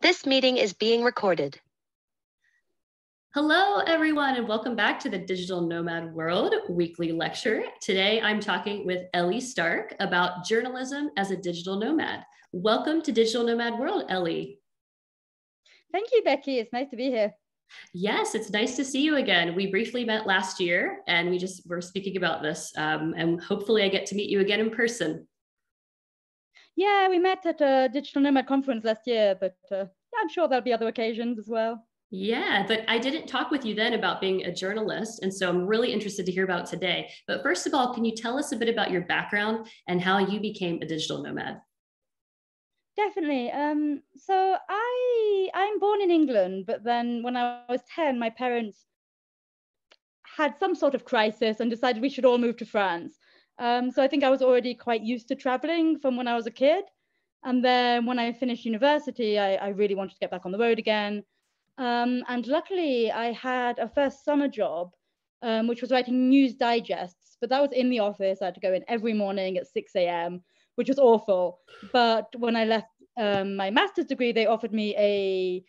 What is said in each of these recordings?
This meeting is being recorded. Hello, everyone, and welcome back to the Digital Nomad World weekly lecture. Today, I'm talking with Eloise Stark about journalism as a digital nomad. Welcome to Digital Nomad World, Ellie. Thank you, Becky. It's nice to be here. Yes, it's nice to see you again. We briefly met last year, and we're speaking about this, and hopefully I get to meet you again in person. Yeah, we met at a Digital Nomad conference last year, but I'm sure there'll be other occasions as well. Yeah, but I didn't talk with you then about being a journalist, and so I'm really interested to hear about today. But first of all, can you tell us a bit about your background and how you became a digital nomad? Definitely. So I'm born in England, but then when I was 10, my parents had some sort of crisis and decided we should all move to France. So I think I was already quite used to traveling from when I was a kid. And then when I finished university, I really wanted to get back on the road again. And luckily, I had a first summer job, which was writing news digests, but that was in the office. I had to go in every morning at 6 a.m., which was awful. But when I left my master's degree, they offered me a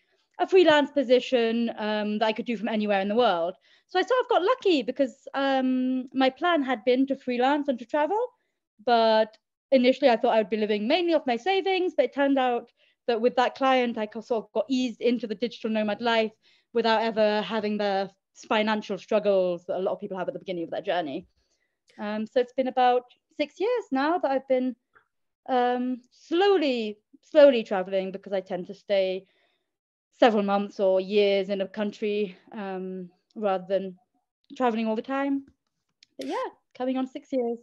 freelance position that I could do from anywhere in the world. So I sort of got lucky because my plan had been to freelance and to travel. But initially, I thought I would be living mainly off my savings, but it turned out that with that client, I sort of got eased into the digital nomad life without ever having the financial struggles that a lot of people have at the beginning of their journey. So it's been about 6 years now that I've been slowly traveling, because I tend to stay several months or years in a country rather than traveling all the time. But yeah, coming on 6 years.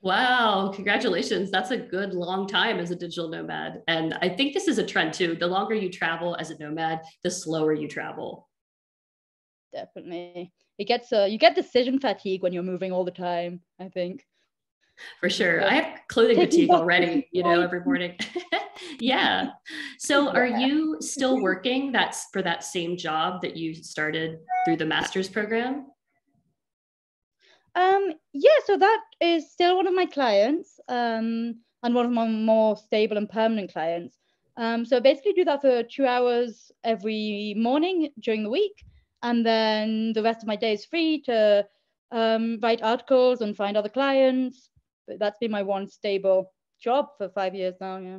Wow, congratulations. That's a good long time as a digital nomad. And I think this is a trend too. The longer you travel as a nomad, the slower you travel. Definitely. You get decision fatigue when you're moving all the time, I think. For sure. I have clothing fatigue already, every morning. Yeah. So are you still working for that same job that you started through the master's program? Yeah, so that is still one of my clients, and one of my more stable and permanent clients. So basically do that for 2 hours every morning during the week. And then the rest of my day is free to write articles and find other clients. But that's been my one stable job for 5 years now, yeah.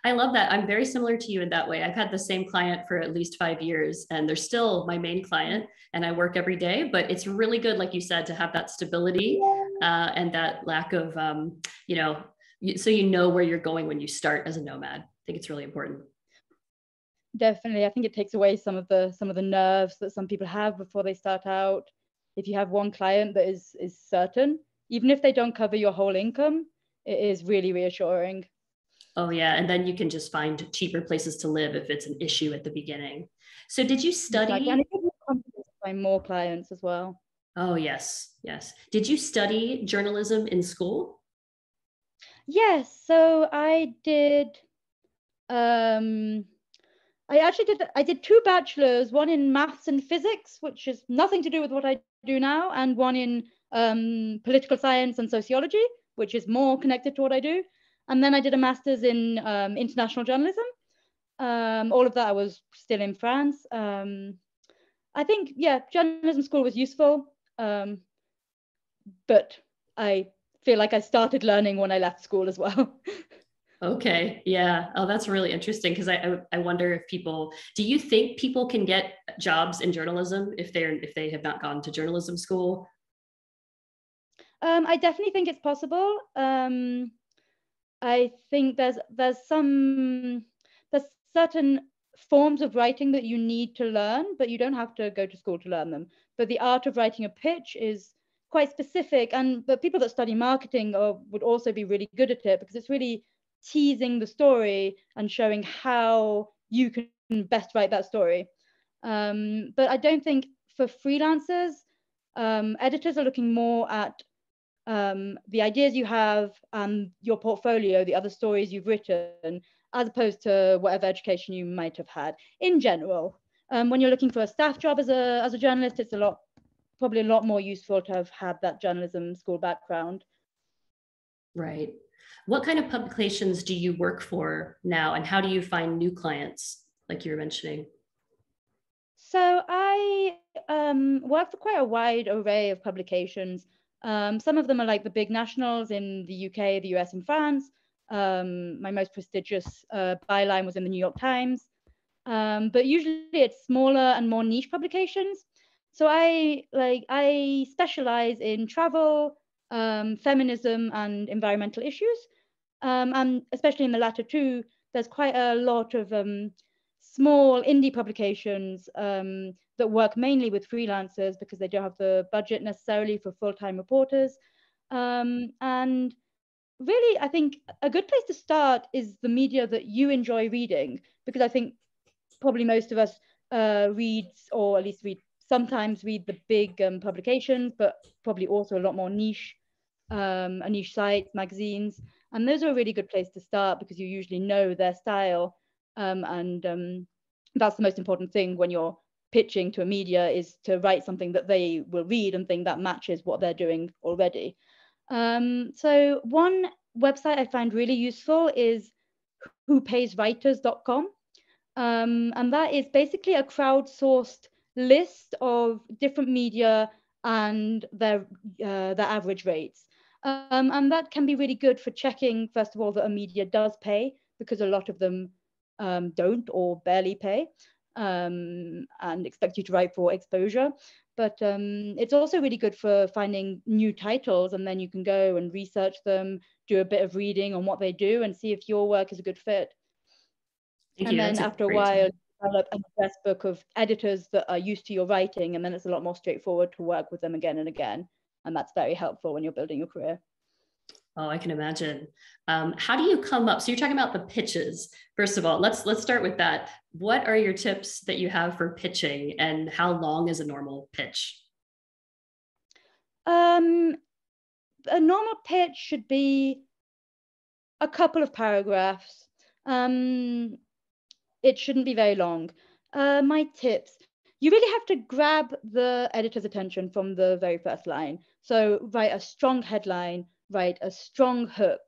I love that. I'm very similar to you in that way. I've had the same client for at least 5 years, and they're still my main client, and I work every day. But it's really good, like you said, to have that stability and that lack of, so you know where you're going when you start as a nomad. I think it's really important. Definitely, I think it takes away some of the nerves that some people have before they start out. If you have one client that is certain, even if they don't cover your whole income, it is really reassuring. Oh, yeah. And then you can just find cheaper places to live if it's an issue at the beginning. So did you study? Exactly. And it gives you confidence to find more clients as well. Oh, yes. Yes. Did you study journalism in school? Yes. So I did. I did two bachelors, one in maths and physics, which is nothing to do with what I do now, and one in political science and sociology, which is more connected to what I do. And then I did a master's in international journalism. All of that I was still in France. I think, yeah, journalism school was useful, but I feel like I started learning when I left school as well. Okay. Yeah. Oh, that's really interesting, because I wonder if do you think people can get jobs in journalism if they have not gone to journalism school? I definitely think it's possible. I think there's certain forms of writing that you need to learn, but you don't have to go to school to learn them. But the art of writing a pitch is quite specific, but people that study marketing would also be really good at it, because it's really teasing the story and showing how you can best write that story. But I don't think for freelancers, editors are looking more at the ideas you have and your portfolio, the other stories you've written, as opposed to whatever education you might have had in general. When you're looking for a staff job as a journalist, it's probably a lot more useful to have had that journalism school background. Right. What kind of publications do you work for now, and how do you find new clients, like you were mentioning? So I work for quite a wide array of publications. Some of them are like the big nationals in the UK, the US, and France. My most prestigious byline was in the New York Times. But usually it's smaller and more niche publications. So I specialize in travel, feminism, and environmental issues. And especially in the latter two, there's quite a lot of small indie publications that work mainly with freelancers because they don't have the budget necessarily for full-time reporters. And really, I think a good place to start is the media that you enjoy reading, because I think probably most of us reads, or at least sometimes read the big publications, but probably also a lot more niche sites, magazines. And those are a really good place to start because you usually know their style. And that's the most important thing when you're pitching to a media, is to write something that they will read and think that matches what they're doing already. So one website I find really useful is whopayswriters.com. And that is basically a crowdsourced list of different media and their average rates. And that can be really good for checking, first of all, that a media does pay, because a lot of them don't or barely pay and expect you to write for exposure. But it's also really good for finding new titles, and then you can go and research them, do a bit of reading on what they do, and see if your work is a good fit. Thank And you. then That's after a while, develop an address book of editors that are used to your writing, and then it's a lot more straightforward to work with them again and again. And that's very helpful when you're building your career. Oh, I can imagine. How do you come up? So you're talking about the pitches. First of all, let's start with that. What are your tips that you have for pitching, and how long is a normal pitch? A normal pitch should be a couple of paragraphs. It shouldn't be very long. My tips: you really have to grab the editor's attention from the very first line. So write a strong headline, write a strong hook.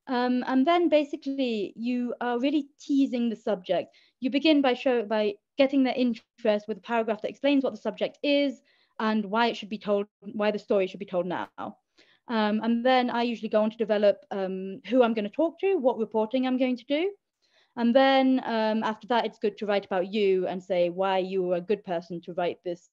And then basically you are really teasing the subject. You begin by getting their interest with a paragraph that explains what the subject is and why it should be told, why the story should be told now. And then I usually go on to develop who I'm going to talk to, what reporting I'm going to do. And then after that, it's good to write about you and say why you are a good person to write this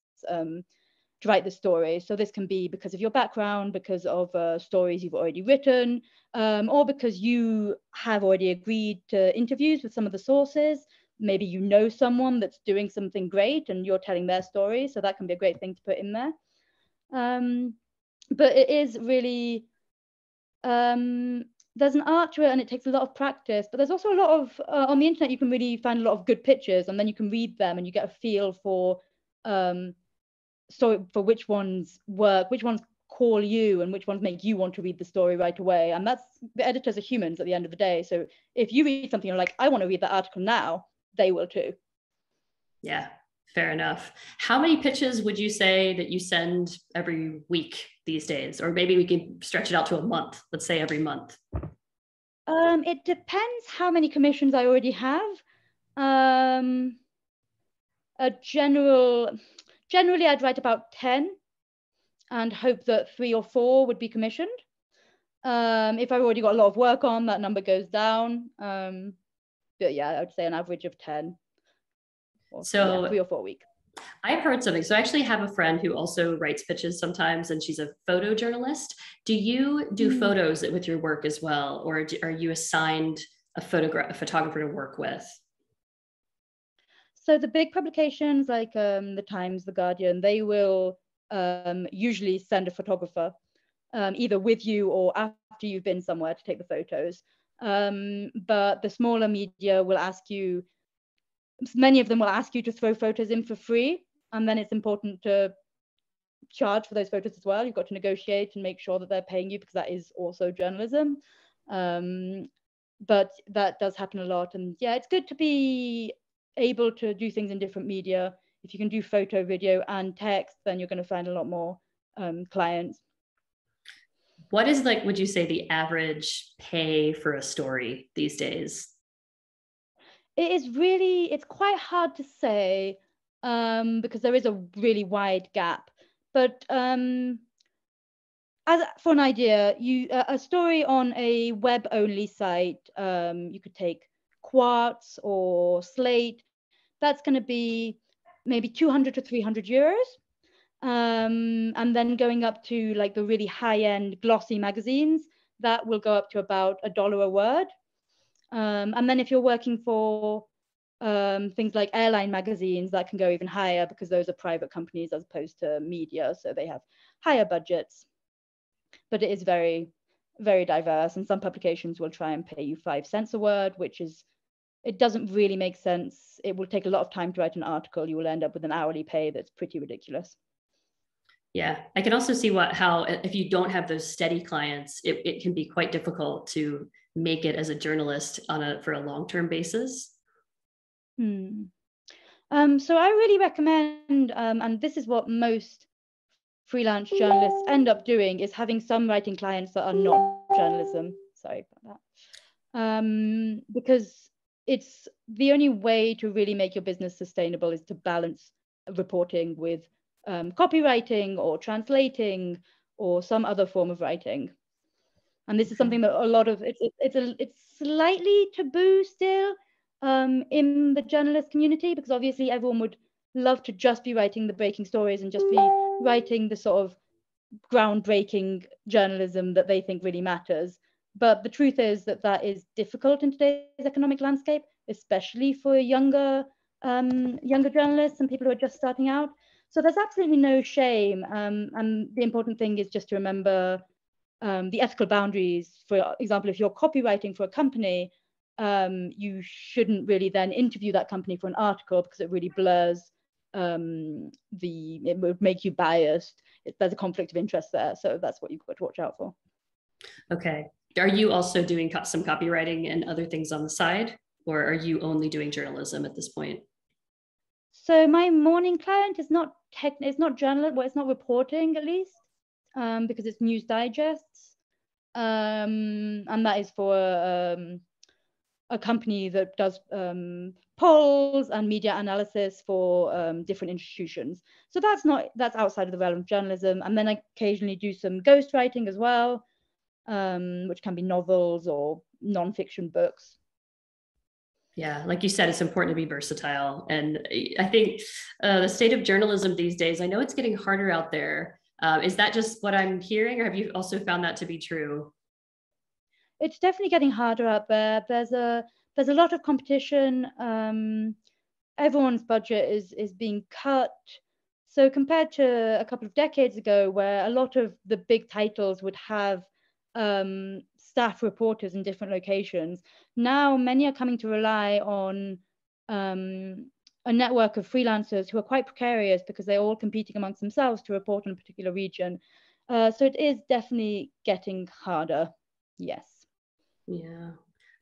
story. So this can be because of your background, because of stories you've already written, or because you have already agreed to interviews with some of the sources. Maybe you know someone that's doing something great and you're telling their story. So that can be a great thing to put in there. But it is really, there's an art to it, and it takes a lot of practice, but there's also a lot of, on the internet, you can really find a lot of good pitches, and then you can read them and you get a feel for which ones work, which ones call you, and which ones make you want to read the story right away. And that's, the editors are humans at the end of the day. So if you read something, you're like, I want to read that article now, they will too. Yeah, fair enough. How many pitches would you say that you send every week these days? Or maybe we can stretch it out to a month, let's say every month. It depends how many commissions I already have. Generally I'd write about 10 and hope that 3 or 4 would be commissioned. If I've already got a lot of work on, that number goes down. But yeah, I'd say an average of 10. So yeah, 3 or 4 a week. I've heard something. So I actually have a friend who also writes pitches sometimes, and she's a photojournalist. Do you do photos with your work as well? Or are you assigned a photographer to work with? So the big publications like the Times, the Guardian, they will usually send a photographer either with you or after you've been somewhere to take the photos. But the smaller media will ask you, many of them will ask you to throw photos in for free. And then it's important to charge for those photos as well. You've got to negotiate and make sure that they're paying you, because that is also journalism. But that does happen a lot. And yeah, it's good to be able to do things in different media. If you can do photo, video, and text, then you're going to find a lot more clients. What is like, would you say the average pay for a story these days? It's quite hard to say, because there is a really wide gap. But as for an idea, a story on a web-only site, you could take Quartz or Slate. That's going to be maybe 200 to 300 euros. And then going up to like the really high-end glossy magazines, that will go up to about $1 a word. And then if you're working for things like airline magazines, that can go even higher because those are private companies as opposed to media, so they have higher budgets. But it is very, very diverse, and some publications will try and pay you 5 cents a word, which is, it doesn't really make sense. It will take a lot of time to write an article. You will end up with an hourly pay that's pretty ridiculous. Yeah, I can also see how if you don't have those steady clients, it can be quite difficult to make it as a journalist for a long-term basis. So I really recommend, and this is what most freelance journalists end up doing, is having some writing clients that are not journalism. Sorry about that. Because it's the only way to really make your business sustainable is to balance reporting with copywriting or translating or some other form of writing. And this is something that a lot of it's slightly taboo still in the journalist community, because obviously everyone would love to just be writing the breaking stories and just be writing the sort of groundbreaking journalism that they think really matters. But the truth is that is difficult in today's economic landscape, especially for younger journalists and people who are just starting out. So there's absolutely no shame. And the important thing is just to remember the ethical boundaries. For example, if you're copywriting for a company, you shouldn't really then interview that company for an article, because it really blurs it would make you biased. There's a conflict of interest there. So that's what you've got to watch out for. Okay. Are you also doing some copywriting and other things on the side, or are you only doing journalism at this point? So my morning client is not journalism, well, it's not reporting at least, because it's news digests. And that is for a company that does polls and media analysis for different institutions. So that's outside of the realm of journalism. And then I occasionally do some ghostwriting as well, which can be novels or nonfiction books. Yeah, like you said, it's important to be versatile. And I think the state of journalism these days, I know it's getting harder out there. Is that just what I'm hearing, or have you also found that to be true? It's definitely getting harder out there. There's a lot of competition. Everyone's budget is being cut. So compared to a couple of decades ago, where a lot of the big titles would have staff reporters in different locations, now many are coming to rely on a network of freelancers who are quite precarious because they're all competing amongst themselves to report on a particular region. So it is definitely getting harder. Yes. Yeah.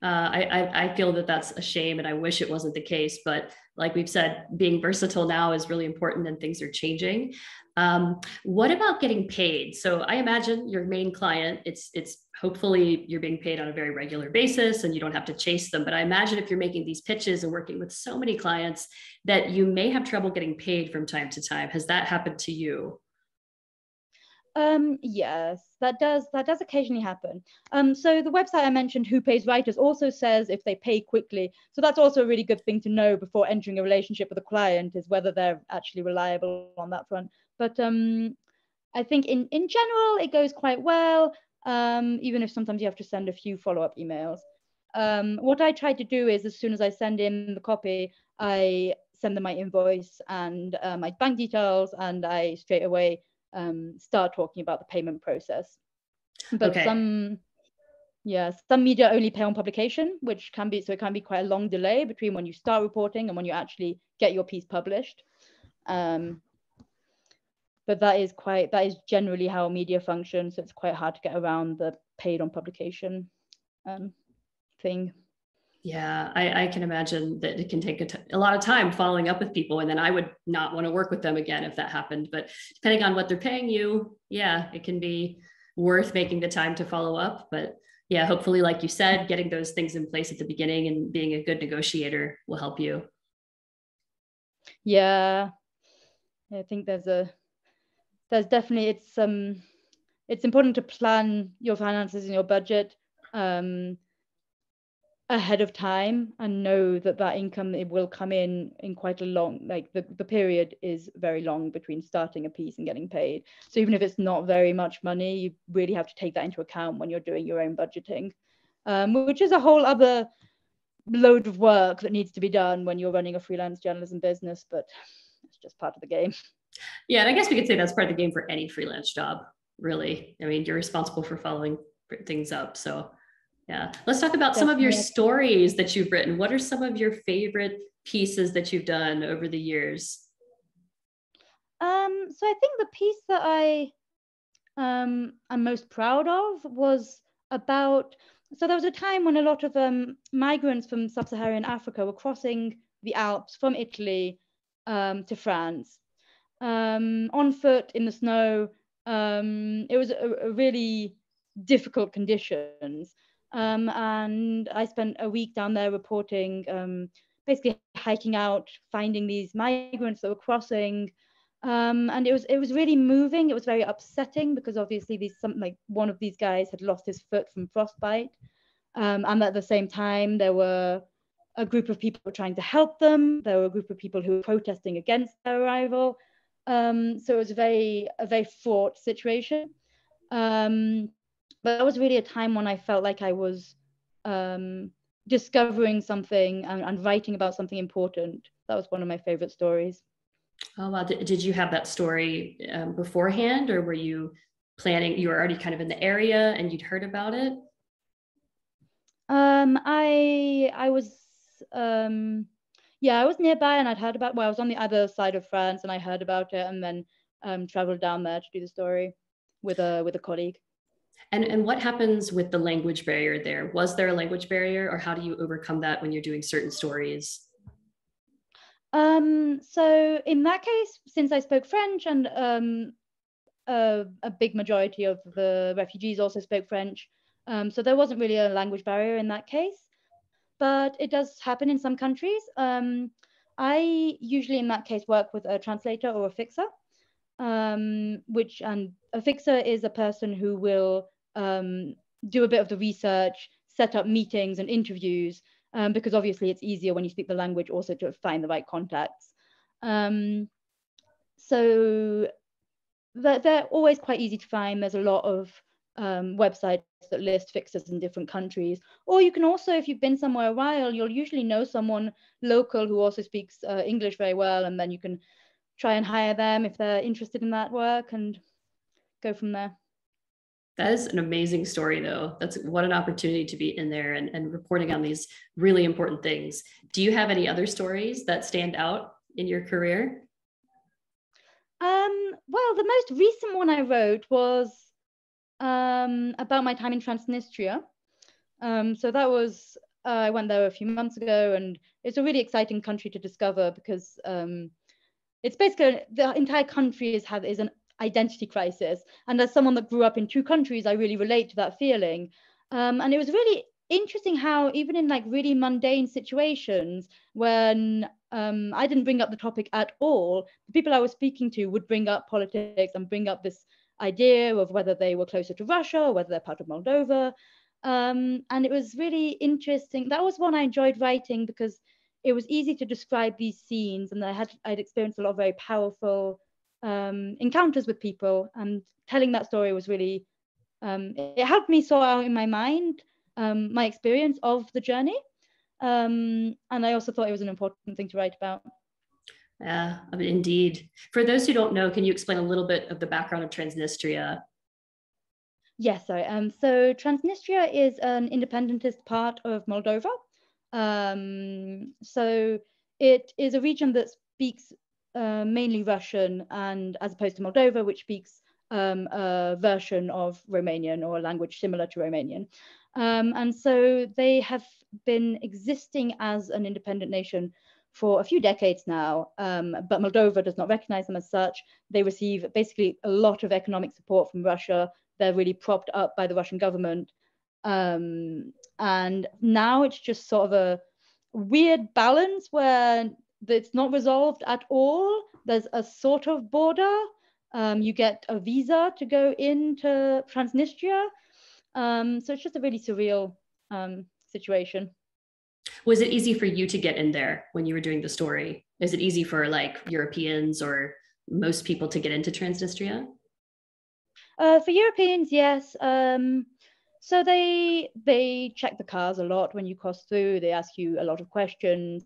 I feel that that's a shame, and I wish it wasn't the case. But like we've said, being versatile now is really important, and things are changing. What about getting paid? So I imagine your main client, it's hopefully you're being paid on a very regular basis and you don't have to chase them. But I imagine if you're making these pitches and working with so many clients that you may have trouble getting paid from time to time. Has that happened to you? Yes, that does occasionally happen. So the website I mentioned, Who Pays Writers, also says if they pay quickly. So that's also a really good thing to know before entering a relationship with a client, is whether they're actually reliable on that front. But I think in general, it goes quite well, even if sometimes you have to send a few follow-up emails. What I try to do is, as soon as I send in the copy, I send them my invoice and my bank details, and I straight away start talking about the payment process. But okay. some media only pay on publication, which can be quite a long delay between when you start reporting and when you actually get your piece published. But that is generally how media functions. So it's quite hard to get around the paid on publication thing. Yeah, I can imagine that it can take a lot of time following up with people, and then I would not want to work with them again if that happened. But depending on what they're paying you, yeah, it can be worth making the time to follow up. But yeah, hopefully, like you said, getting those things in place at the beginning and being a good negotiator will help you. Yeah, I think there's definitely, it's important to plan your finances and your budget ahead of time, and know that income, it will come in quite a long, like the period is very long between starting a piece and getting paid. So even if it's not very much money, you really have to take that into account when you're doing your own budgeting, which is a whole other load of work that needs to be done when you're running a freelance journalism business, but it's just part of the game. Yeah, and I guess we could say that's part of the game for any freelance job, really. I mean, you're responsible for following things up. So yeah, let's talk about some of your stories that you've written. What are some of your favorite pieces that you've done over the years? So I think the piece that I'm most proud of was about, so there was a time when a lot of migrants from sub-Saharan Africa were crossing the Alps from Italy to France on foot in the snow. It was a really difficult conditions. And I spent a week down there reporting, basically hiking out, finding these migrants that were crossing. And it was really moving. It was very upsetting because obviously one of these guys had lost his foot from frostbite. And at the same time, there were a group of people trying to help them. There were a group of people who were protesting against their arrival. So it was a very fraught situation. But that was really a time when I felt like I was discovering something and writing about something important. That was one of my favorite stories. Oh, wow. Did you have that story beforehand, or were you planning, you were already kind of in the area and you'd heard about it? I was, yeah, I was nearby and I'd heard about, well, I was on the other side of France and I heard about it, and then traveled down there to do the story with a colleague. And what happens with the language barrier there? Was there a language barrier, or how do you overcome that when you're doing certain stories? So in that case, since I spoke French and a big majority of the refugees also spoke French, so there wasn't really a language barrier in that case, but it does happen in some countries. I usually in that case work with a translator or a fixer, and a fixer is a person who will do a bit of the research, set up meetings and interviews, because obviously it's easier when you speak the language also to find the right contacts. So they're always quite easy to find. There's a lot of websites that list fixers in different countries. Or you can also, if you've been somewhere a while, you'll usually know someone local who also speaks English very well, and then you can try and hire them if they're interested in that work and go from there. That is an amazing story, though. That's what an opportunity to be in there and reporting on these really important things. Do you have any other stories that stand out in your career? Well, the most recent one I wrote was about my time in Transnistria. So that was, I went there a few months ago, and it's a really exciting country to discover because it's basically the entire country is an identity crisis. And as someone that grew up in two countries, I really relate to that feeling. And it was really interesting how even in like really mundane situations, when I didn't bring up the topic at all, the people I was speaking to would bring up politics and bring up this idea of whether they were closer to Russia or whether they're part of Moldova. And it was really interesting. That was one I enjoyed writing because it was easy to describe these scenes, and I'd experienced a lot of very powerful encounters with people, and telling that story was really, it helped me sort out in my mind my experience of the journey. And I also thought it was an important thing to write about. Yeah, I mean, indeed. For those who don't know, can you explain a little bit of the background of Transnistria? Yes, sorry. So Transnistria is an independentist part of Moldova. So it is a region that speaks mainly Russian, and as opposed to Moldova, which speaks a version of Romanian or a language similar to Romanian. And so they have been existing as an independent nation for a few decades now, but Moldova does not recognize them as such. They receive basically a lot of economic support from Russia. they're really propped up by the Russian government. And now it's just sort of a weird balance where it's not resolved at all. There's a sort of border. You get a visa to go into Transnistria. So it's just a really surreal situation. Was it easy for you to get in there when you were doing the story? Is it easy for like Europeans or most people to get into Transnistria? For Europeans, yes. So they check the cars a lot when you cross through. They ask you a lot of questions,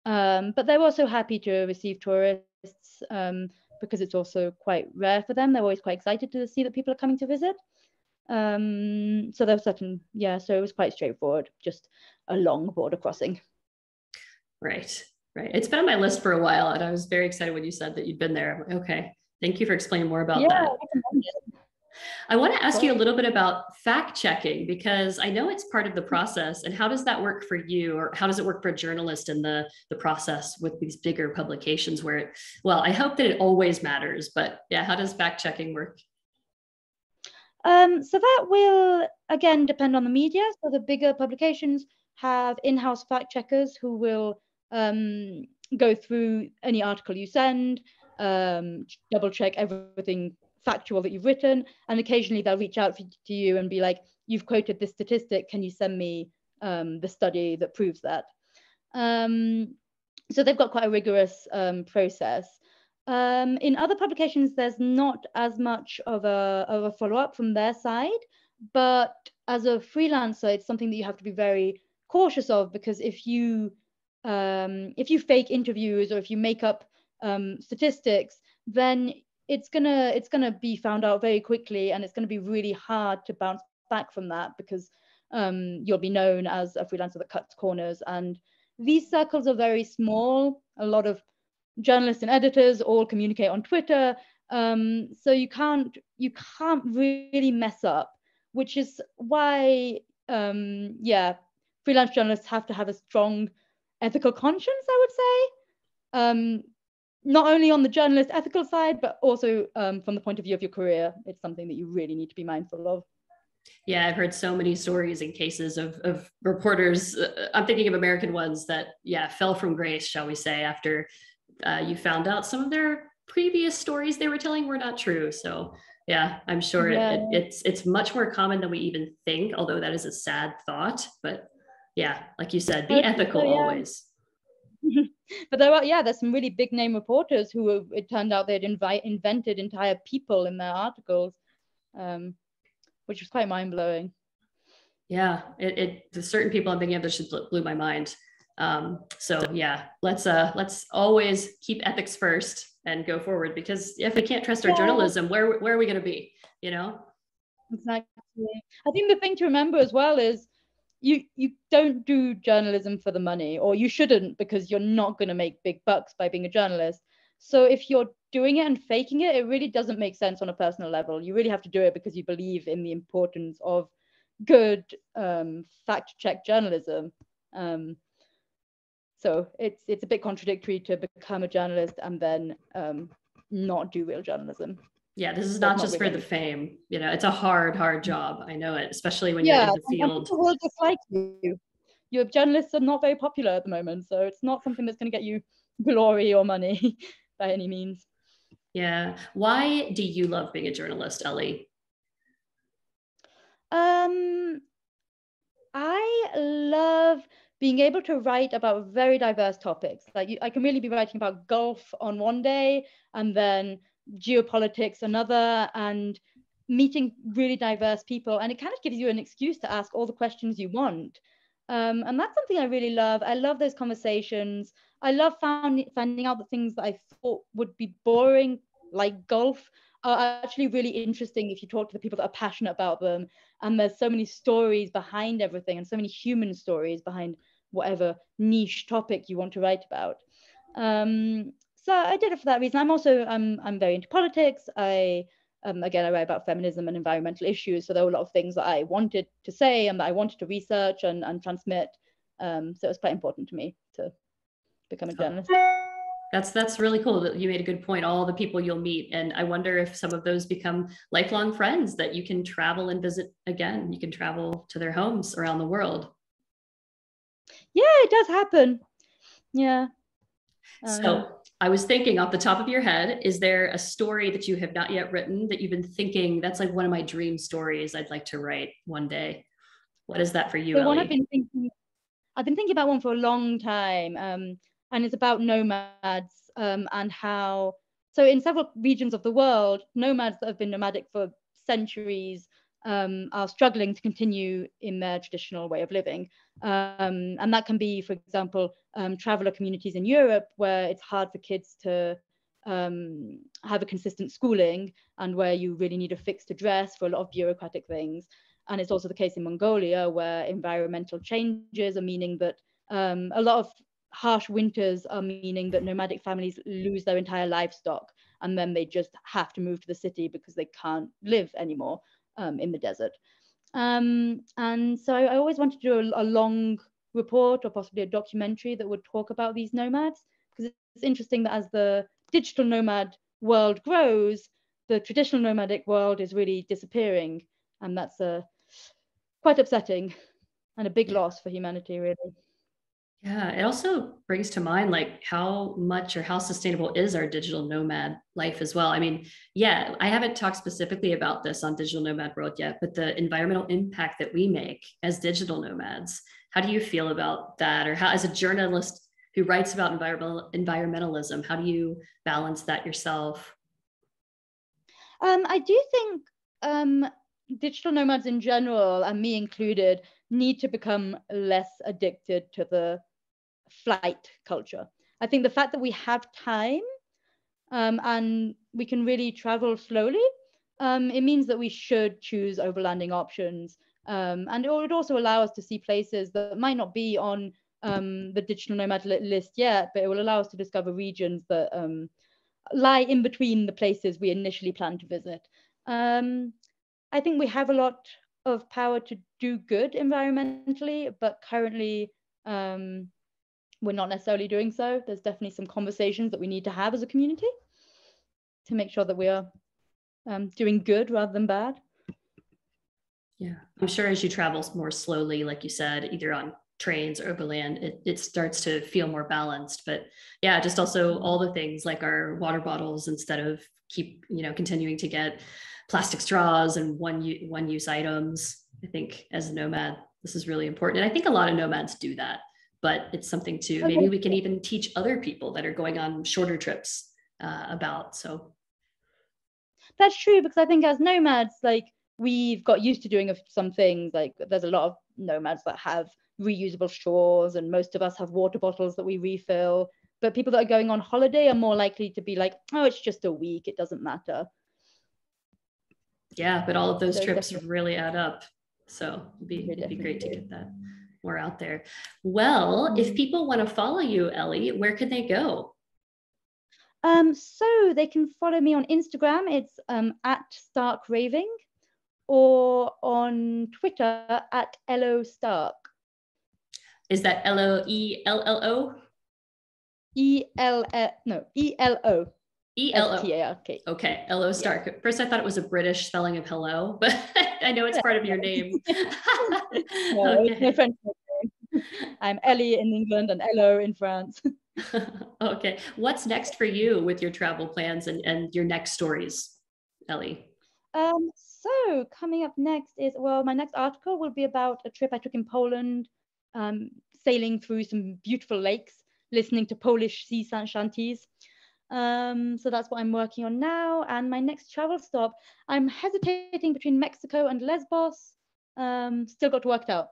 but they're also happy to receive tourists because it's also quite rare for them. They're always quite excited to see that people are coming to visit. So there was certain, yeah. So it was quite straightforward, just a long border crossing. Right, right. It's been on my list for a while, and I was very excited when you said that you'd been there. Okay, thank you for explaining more about that. I want to ask you a little bit about fact checking, because I know it's part of the process. And how does that work for you, or how does it work for a journalist in the process with these bigger publications where it, well, I hope that it always matters, but yeah, how does fact checking work? So that will, again, depend on the media. So the bigger publications have in-house fact checkers who will go through any article you send, double check everything factual that you've written, and occasionally they'll reach out to you and be like, you've quoted this statistic, can you send me the study that proves that? So they've got quite a rigorous process. In other publications, there's not as much of a follow-up from their side, but as a freelancer, it's something that you have to be very cautious of, because if you fake interviews or if you make up statistics, then it's gonna be found out very quickly, and it's gonna be really hard to bounce back from that, because you'll be known as a freelancer that cuts corners. And these circles are very small. A lot of journalists and editors all communicate on Twitter, so you can't really mess up, which is why freelance journalists have to have a strong ethical conscience, I would say. Not only on the journalist ethical side, but also from the point of view of your career. It's something that you really need to be mindful of. Yeah, I've heard so many stories and cases of reporters. I'm thinking of American ones that, yeah, fell from grace, shall we say, after you found out some of their previous stories they were telling were not true. So yeah, I'm sure it's much more common than we even think, although that is a sad thought. But yeah, like you said, be ethical always. But there's some really big name reporters who it turned out they'd invented entire people in their articles, which was quite mind-blowing. Yeah, the certain people I'm thinking of that just blew my mind. So yeah, let's always keep ethics first and go forward, because if we can't trust our journalism, where are we going to be, you know? Exactly. I think the thing to remember as well is you don't do journalism for the money, or you shouldn't, because you're not going to make big bucks by being a journalist. So if you're doing it and faking it, it really doesn't make sense on a personal level. You really have to do it because you believe in the importance of good fact-check journalism. So it's a bit contradictory to become a journalist and then not do real journalism. Yeah, this is not just for the fame. You know, it's a hard job. I know it, especially when you're in the field. And people will dislike you. Your journalists are not very popular at the moment, so it's not something that's going to get you glory or money by any means. Yeah. Why do you love being a journalist, Ellie? I love being able to write about very diverse topics. Like I can really be writing about golf on one day and then geopolitics another, and meeting really diverse people. And it kind of gives you an excuse to ask all the questions you want. And that's something I really love. I love those conversations. I love finding out the things that I thought would be boring, like golf, are actually really interesting if you talk to the people that are passionate about them. And there's so many stories behind everything, and so many human stories behind whatever niche topic you want to write about. So I did it for that reason. I'm very into politics. Again, I write about feminism and environmental issues. So there were a lot of things that I wanted to say and that I wanted to research and transmit. So it was quite important to me to become a journalist. That's really cool that you made a good point. All the people you'll meet, and I wonder if some of those become lifelong friends that you can travel and visit again. You can travel to their homes around the world. Yeah, it does happen. Yeah. So I was thinking off the top of your head, is there a story that you have not yet written that you've been thinking that's like one of my dream stories I'd like to write one day? What is that for you, the one Ellie? I've been thinking about one for a long time, and it's about nomads, and how, so in several regions of the world, nomads that have been nomadic for centuries are struggling to continue in their traditional way of living. And that can be, for example, traveler communities in Europe, where it's hard for kids to have a consistent schooling, and where you really need a fixed address for a lot of bureaucratic things. And it's also the case in Mongolia, where environmental changes are meaning that a lot of harsh winters are meaning that nomadic families lose their entire livestock, and then they just have to move to the city because they can't live anymore in the desert. And so I always wanted to do a long report, or possibly a documentary, that would talk about these nomads, because it's interesting that as the digital nomad world grows, the traditional nomadic world is really disappearing, and that's quite upsetting and a big loss for humanity, really. Yeah, it also brings to mind like how much or how sustainable is our digital nomad life as well. I mean, yeah, I haven't talked specifically about this on Digital Nomad World yet, but the environmental impact that we make as digital nomads, how do you feel about that? Or how, as a journalist who writes about environmentalism, how do you balance that yourself? I do think digital nomads in general, and me included, need to become less addicted to the flight culture. I think the fact that we have time and we can really travel slowly, it means that we should choose overlanding options. And it would also allow us to see places that might not be on the digital nomad list yet, but it will allow us to discover regions that lie in between the places we initially planned to visit. I think we have a lot of power to do good environmentally, but currently we're not necessarily doing so. There's definitely some conversations that we need to have as a community to make sure that we are doing good rather than bad. Yeah, I'm sure as you travel more slowly, like you said, either on trains or overland, it starts to feel more balanced. But yeah, just also all the things like our water bottles, instead of continuing to get plastic straws and one use items. I think as a nomad, this is really important. And I think a lot of nomads do that, but it's something to maybe we can even teach other people that are going on shorter trips about. So that's true, because I think as nomads, like, we've got used to doing some things. Like, there's a lot of nomads that have reusable straws, and most of us have water bottles that we refill. But people that are going on holiday are more likely to be like, oh, it's just a week, it doesn't matter. Yeah, but all of those trips really add up. So it'd be great to get that more out there. Well, if people want to follow you, Ellie, where can they go? So they can follow me on Instagram. It's at Stark Raving, or on Twitter at Eloise Stark. Is that Loello? ELO. ELO. Okay, Eloise Stark. Yeah. First, I thought it was a British spelling of hello, but I know it's part of your name. No, okay. It's my French name. I'm Ellie in England and Elo in France. Okay, what's next for you with your travel plans and your next stories, Ellie? So coming up next is, well, my next article will be about a trip I took in Poland, sailing through some beautiful lakes, listening to Polish sea shanties. So that's what I'm working on now. And my next travel stop, I'm hesitating between Mexico and Lesbos. Still got to work it out.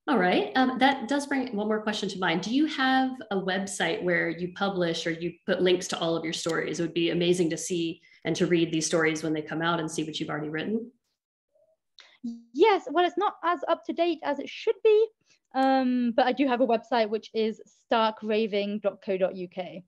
All right. That does bring one more question to mind. Do you have a website where you publish or you put links to all of your stories? It would be amazing to see and to read these stories when they come out and see what you've already written. Yes. Well, it's not as up to date as it should be. But I do have a website, which is starkraving.co.uk.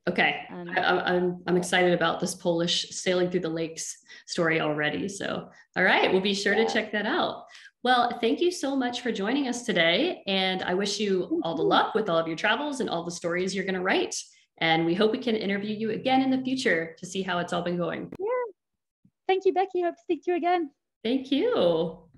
Okay, I'm excited about this Polish sailing through the lakes story already. So, all right, we'll be sure to check that out. Well, thank you so much for joining us today. And I wish you all the luck with all of your travels and all the stories you're going to write. And we hope we can interview you again in the future to see how it's all been going. Yeah. Thank you, Becky. Hope to speak to you again. Thank you.